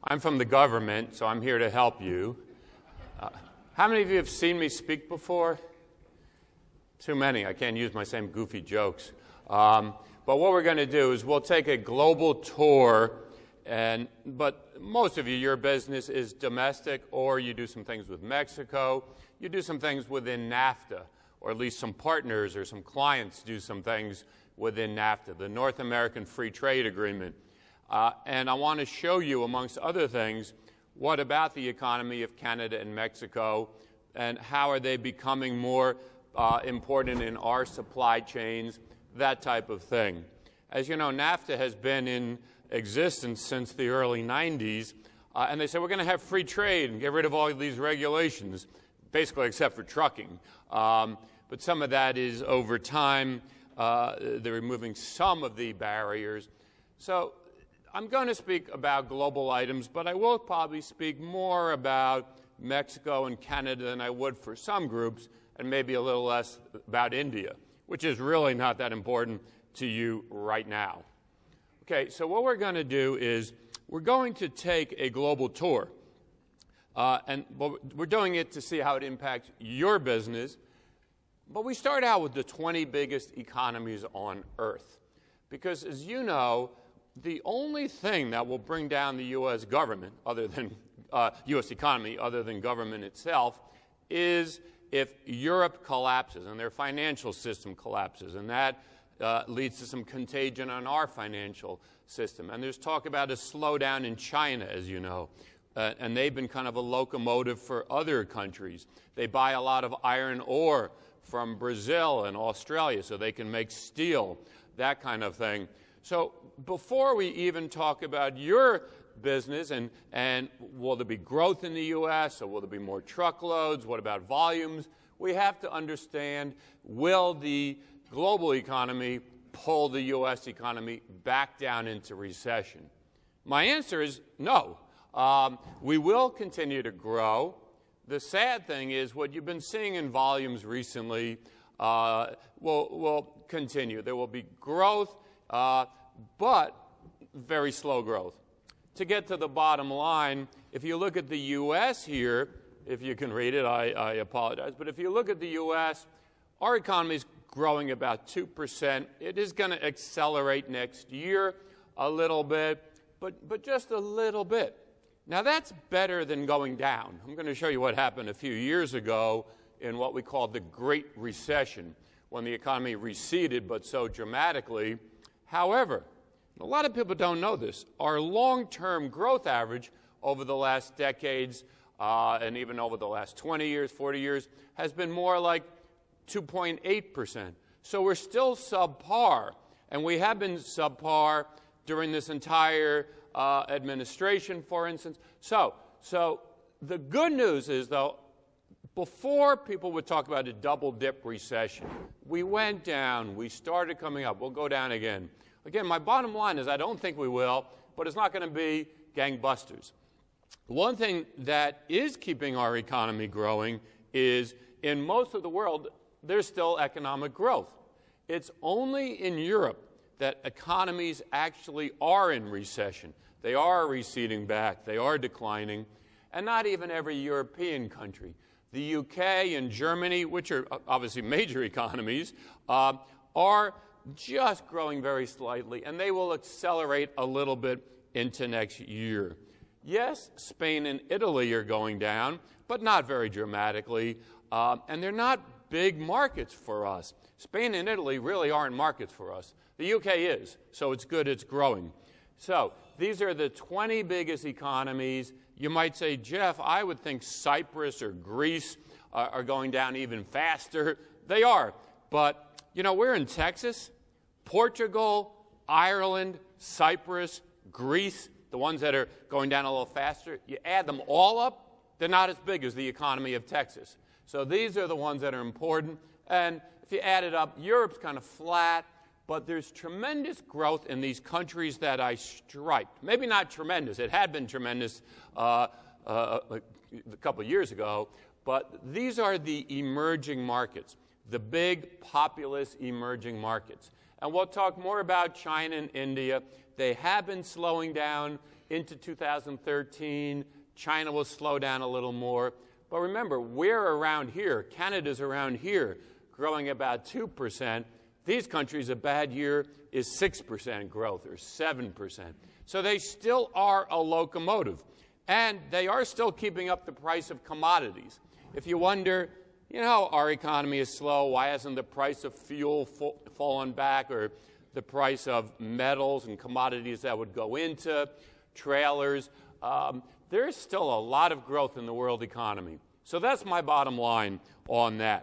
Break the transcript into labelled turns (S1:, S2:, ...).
S1: I'm from the government, so I'm here to help you. How many of you have seen me speak before? Too many. I can't use my same goofy jokes. But what we're going to do is we'll take a global tour, but most of you, your business is domestic, or you do some things with Mexico. You do some things within NAFTA, or at least some partners or some clients do some things within NAFTA, the North American Free Trade Agreement. And I want to show you, amongst other things, what about the economy of Canada and Mexico, and how are they becoming more important in our supply chains, that type of thing. As you know, NAFTA has been in existence since the early 90s, and they said we're going to have free trade and get rid of all of these regulations, basically except for trucking. But some of that is over time. They're removing some of the barriers. So I'm going to speak about global items, but I will probably speak more about Mexico and Canada than I would for some groups, and maybe a little less about India, which is really not that important to you right now. Okay, so what we're going to do is we're going to take a global tour, and we're doing it to see how it impacts your business. But we start out with the 20 biggest economies on Earth, because as you know, the only thing that will bring down the U.S. government, other than U.S. economy, other than government itself, is if Europe collapses and their financial system collapses, and that leads to some contagion on our financial system. And there's talk about a slowdown in China, as you know, and they've been kind of a locomotive for other countries. They buy a lot of iron ore from Brazil and Australia so they can make steel, that kind of thing. So before we even talk about your business and will there be growth in the U.S. or will there be more truckloads, what about volumes, we have to understand, will the global economy pull the U.S. economy back down into recession? My answer is no. We will continue to grow. The sad thing is what you've been seeing in volumes recently will continue. There will be growth, but very slow growth. To get to the bottom line, if you look at the U.S. here, if you can read it, I apologize, but if you look at the U.S., our economy is growing about 2%. It is going to accelerate next year a little bit, but just a little bit. Now, that's better than going down. I'm going to show you what happened a few years ago in what we call the Great Recession, when the economy receded, but so dramatically. However, a lot of people don't know this. Our long-term growth average over the last decades, and even over the last 20 years, 40 years, has been more like 2.8%. So we're still subpar, and we have been subpar during this entire administration, for instance. So the good news is, though, before people would talk about a double-dip recession, we went down, we started coming up, we'll go down again. Again, my bottom line is I don't think we will, but it's not going to be gangbusters. One thing that is keeping our economy growing is in most of the world, there's still economic growth. It's only in Europe that economies actually are in recession. They are receding back. They are declining. And not even every European country. The UK and Germany, which are obviously major economies, are just growing very slightly, and they will accelerate a little bit into next year. Yes, Spain and Italy are going down, but not very dramatically, and they're not big markets for us. Spain and Italy really aren't markets for us. The UK is, so it's good it's growing. So these are the 20 biggest economies. You might say, Jeff, I would think Cyprus or Greece are going down even faster. They are, but you know, we're in Texas, Portugal, Ireland, Cyprus, Greece, the ones that are going down a little faster. You add them all up, they're not as big as the economy of Texas. So these are the ones that are important. And if you add it up, Europe's kind of flat, but there's tremendous growth in these countries that I striped. Maybe not tremendous. It had been tremendous a couple of years ago, but these are the emerging markets, the big populous emerging markets. And we'll talk more about China and India They have been slowing down into 2013. China will slow down a little more. But remember, we're around here. Canada's around here, growing about 2%. These countries, a bad year is 6% growth or 7%. So they still are a locomotive. And they are still keeping up the price of commodities. If you wonder, our economy is slow. Why hasn't the price of fuel fallen back, or the price of metals and commodities that would go into trailers? There's still a lot of growth in the world economy. So that's my bottom line on that.